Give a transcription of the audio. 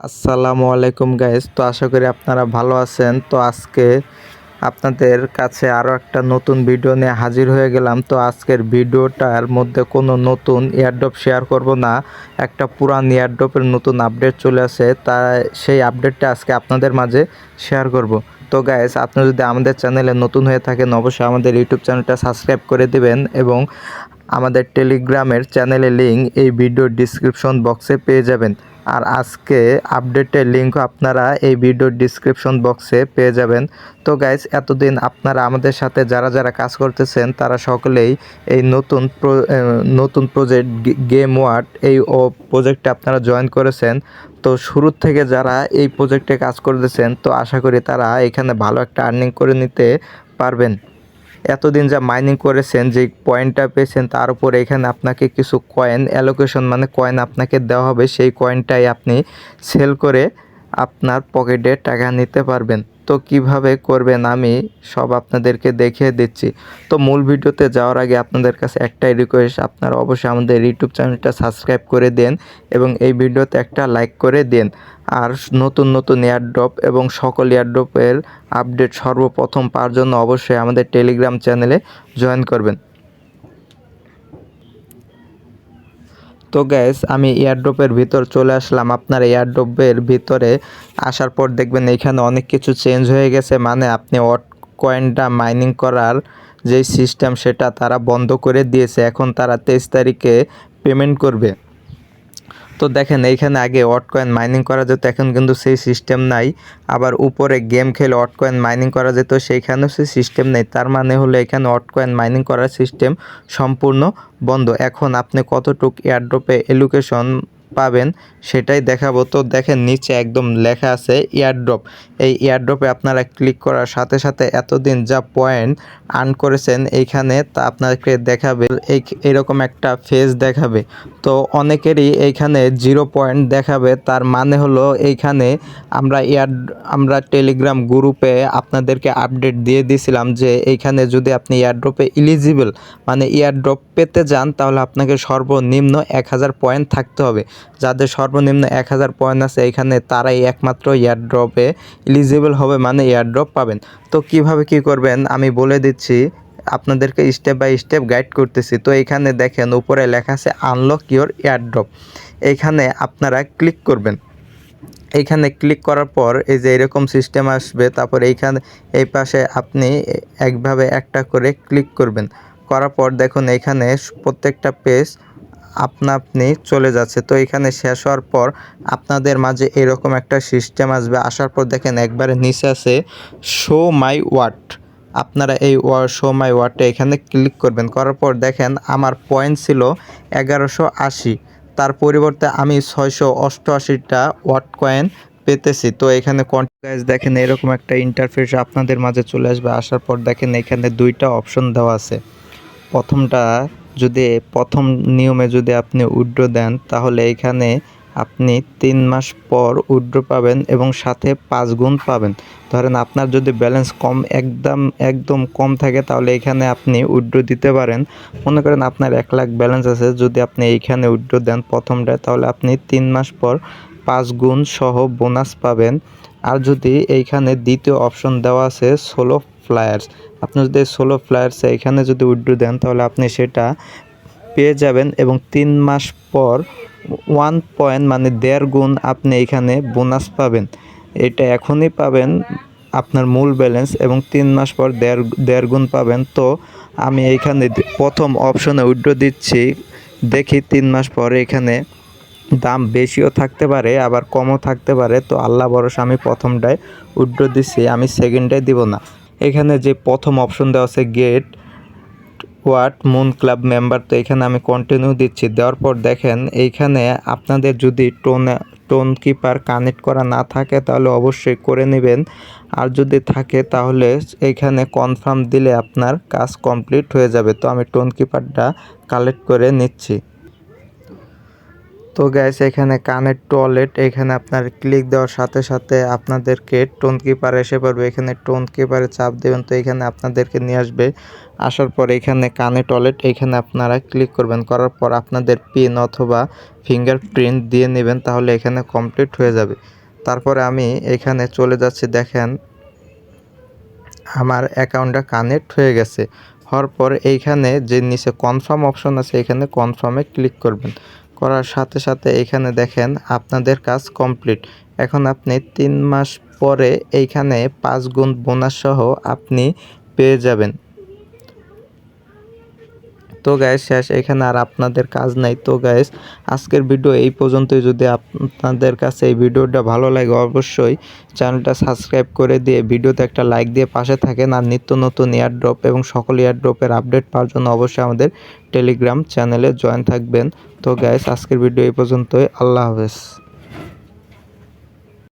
আসসালামু আলাইকুম গাইস। তো আশা করি আপনারা ভালো আছেন। তো আজকে আপনাদের কাছে আরও একটা নতুন ভিডিও নিয়ে হাজির হয়ে গেলাম। তো আজকের ভিডিওটার মধ্যে কোনো নতুন এয়ারড্রপ শেয়ার করব না, একটা পুরান এয়ারড্রপের নতুন আপডেট চলে আসে, তাই সেই আপডেটটা আজকে আপনাদের মাঝে শেয়ার করব। তো গাইস, আপনি যদি আমাদের চ্যানেলে নতুন হয়ে থাকেন অবশ্যই আমাদের ইউটিউব চ্যানেলটা সাবস্ক্রাইব করে দিবেন এবং আমাদের টেলিগ্রামের চ্যানেলের লিঙ্ক এই ভিডিওর ডিসক্রিপশন বক্সে পেয়ে যাবেন। আর আজকে আপডেটের লিঙ্কও আপনারা এই ভিডিওর ডিসক্রিপশন বক্সে পেয়ে যাবেন। তো গাইস, এতদিন আপনারা আমাদের সাথে যারা যারা কাজ করতেছেন তারা সকলেই এই নতুন প্রজেক্ট গেম ওয়ার্ড এই প্রজেক্টে আপনারা জয়েন করেছেন। তো শুরু থেকে যারা এই প্রজেক্টে কাজ করতেছেন তো আশা করি তারা এখানে ভালো একটা আর্নিং করে নিতে পারবেন। এতদিন যা মাইনিং করেছেন, যে পয়েন্টটা পেয়েছেন তার উপরে এখানে আপনাকে কিছু কয়েন অ্যালোকেশন মানে কয়েন আপনাকে দেওয়া হবে, সেই কয়েনটাই আপনি সেল করে আপনার পকেটে টাকা নিতে পারবেন। তো কিভাবে করবেন আমি সব আপনাদেরকে দেখিয়ে দিচ্ছি। তো মূল ভিডিওতে যাওয়ার আগে আপনাদের কাছে একটাই রিকোয়েস্ট, আপনারা অবশ্যই আমাদের ইউটিউব চ্যানেলটা সাবস্ক্রাইব করে দেন এবং এই ভিডিওতে একটা লাইক করে দেন। আর নতুন নতুন এয়ারড্রপ এবং সকল এয়ারড্রপের আপডেট সর্বপ্রথম পাওয়ার জন্য অবশ্যই আমাদের টেলিগ্রাম চ্যানেলে জয়েন করবেন। তো গ্যাস, আমি এয়ারড্রপের ভিতর চলে আসলাম। আপনার এয়ারড্রপের ভিতরে আসার পর দেখবেন এখানে অনেক কিছু চেঞ্জ হয়ে গেছে, মানে আপনি কয়েনটা মাইনিং করার যে সিস্টেম সেটা তারা বন্ধ করে দিয়েছে। এখন তারা 23 তারিখে পেমেন্ট করবে। তো দেখেন এইখানে আগে কয়েন মাইনিং করা যেত, এখন কিন্তু সেই সিস্টেম নাই। আবার উপরে গেম খেলে কয়েন মাইনিং করা যেত, সেইখানেও সেই সিস্টেম নেই। তার মানে হলো এখানে কয়েন মাইনিং করার সিস্টেম সম্পূর্ণ বন্ধ। এখন আপনি কতটুক এয়ারড্রপে এলোকেশন পাবেন সেটাই দেখাবো। তো দেখেন নিচে একদম লেখা আছে এয়ারড্রপ। এই এয়ারড্রপে আপনারা ক্লিক করার সাথে সাথে এতদিন যা পয়েন্ট আর্ন করেছেন এইখানে তা আপনাকে দেখাবে। এইরকম একটা ফেজ দেখাবে। তো অনেকেরই এইখানে 0 পয়েন্ট দেখাবে। তার মানে হলো এইখানে আমরা টেলিগ্রাম গ্রুপে আপনাদেরকে আপডেট দিয়ে দিয়েছিলাম যে এইখানে যদি আপনি এয়ারড্রপে ইলিজিবল মানে এয়ারড্রপ পেতে যান তাহলে আপনাকে সর্বনিম্ন 1000 পয়েন্ট থাকতে হবে। যাদের সর্বনিম্ন 1000 পয়েন্ট আছে এখানে তারাই একমাত্র এয়ারড্রপে ইলিজিবল হবে, মানে এয়ারড্রপ পাবেন। তো কিভাবে কি করবেন আমি বলে দিচ্ছি, আপনাদেরকে স্টেপ বাই স্টেপ গাইড করতেছি। তো এখানে দেখেন উপরে লেখা আছে আনলক ইওর এয়ারড্রপ, এইখানে আপনারা ক্লিক করবেন। এইখানে ক্লিক করার পর এই যে এরকম সিস্টেম আসবে। তারপর এইখানে এই পাশে আপনি একভাবে একটা করে ক্লিক করবেন। করার পর দেখুন এইখানে প্রত্যেকটা পেজ আপনি চলে যাচ্ছে। তো এখানে শেষ হওয়ার পর আপনাদের মাঝে এরকম একটা সিস্টেম আসবে। আসার পর দেখেন একবারে নিচে আছে শো মাই ওয়াট। আপনারা এই শো মাই ওয়াটে এখানে ক্লিক করবেন। করার পর দেখেন আমার পয়েন্ট ছিল 1180, তার পরিবর্তে আমি 688টা ওয়াট কয়েন পেতেছি। তো এখানে গাইস দেখেন এরকম একটা ইন্টারফেস আপনাদের মাঝে চলে আসবে। আসার পর দেখেন এখানে দুইটা অপশন দেওয়া আছে। প্রথম নিয়মে যদি আপনি উইথড্র দেন তাহলে এখানে আপনি 3 মাস পর উইথড্র পাবেন এবং সাথে 5 গুণ পাবেন। ধরেন আপনার যদি ব্যালেন্স একদম কম থাকে তাহলে এখানে আপনি উইথড্র দিতে পারেন। মনে করেন আপনার 1 লাখ ব্যালেন্স আছে, যদি আপনি এইখানে উইথড্র দেন প্রথমটায় তাহলে আপনি 3 মাস পর 5 গুণ সহ বোনাস পাবেন। আর যদি এইখানে দ্বিতীয় অপশন দেওয়া আছে সোলো ফ্লায়ার্স, আপনি যদি সোলো ফ্লায়ার্সে এখানে যদি উইথড্র দেন তাহলে আপনি সেটা পেয়ে যাবেন এবং 3 মাস পর 1 পয়েন্ট মানে 1.5 গুণ আপনি এখানে বোনাস পাবেন। এটা এখনই পাবেন আপনার মূল ব্যালেন্স এবং 3 মাস পর 1.5 গুণ পাবেন। তো আমি এইখানে প্রথম অপশনে উইথড্র দিচ্ছি, দেখি 3 মাস পরে এখানে দাম বেশিও থাকতে পারে আবার কমও থাকতে পারে। তো আল্লাহ ভরসা আমি প্রথমটায় উইথড্র দিচ্ছি, আমি সেকেন্ডটায় দিব না। এখানে যে প্রথম অপশন দেওয়া আছে get what moon club member, তো এখানে আমি কন্টিনিউ দিচ্ছি। দেওয়ার পর দেখেন এইখানে আপনাদের যদি টোন কিপার কানেক্ট করা না থাকে তাহলে অবশ্যই করে নেবেন, আর যদি থাকে তাহলে এইখানে কনফার্ম দিলে আপনার কাজ কমপ্লিট হয়ে যাবে। তো আমি টোন কিপারটা কালেক্ট করে নিচ্ছি। তো গাইস এখানে কানেক্ট টু ওয়ালেট, এখানে আপনার ক্লিক দেওয়ার সাথে সাথে আপনাদেরকে টোন কিপার এসে পড়বে। এখানে টোন কিপারে চাপ দেবেন, তো এখানে আপনাদেরকে নিয়ে আসবে। আসার পর এখানে কানেক্ট ওয়ালেট, এখানে আপনারা ক্লিক করবেন। করার পর আপনাদের পিন অথবা ফিঙ্গারপ্রিন্ট দিয়ে নেবেন, তাহলে এখানে কমপ্লিট হয়ে যাবে। তারপরে আমি এখানে চলে যাচ্ছি, দেখেন আমার অ্যাকাউন্টটা কানেক্ট হয়ে গেছে। হওয়ার পর এইখানে যে নিচে কনফার্ম অপশন আছে, এখানে কনফার্মে ক্লিক করবেন। করার সাথে সাথে এখানে দেখেন আপনাদের কাজ কমপ্লিট। এখন আপনি 3 মাস পরে এইখানে 5 গুণ বোনাস সহ আপনি পেয়ে যাবেন। তো গাইস শেষ, এখানে আর আপনাদের কাজ নাই। তো গাইস আজকের ভিডিও এই পর্যন্তই। যদি আপনাদের কাছে এই ভিডিওটা ভালো লাগে অবশ্যই চ্যানেলটা সাবস্ক্রাইব করে দিয়ে ভিডিওতে একটা লাইক দিয়ে পাশে থাকেন। আর নিত্য নতুন এয়ারড্রপ এবং সকল এয়ারড্রপের আপডেট পাওয়ার জন্য অবশ্যই আমাদের টেলিগ্রাম চ্যানেলে জয়েন থাকবেন। তো গাইস আজকের ভিডিও এই পর্যন্তই। আল্লাহ হাফেজ।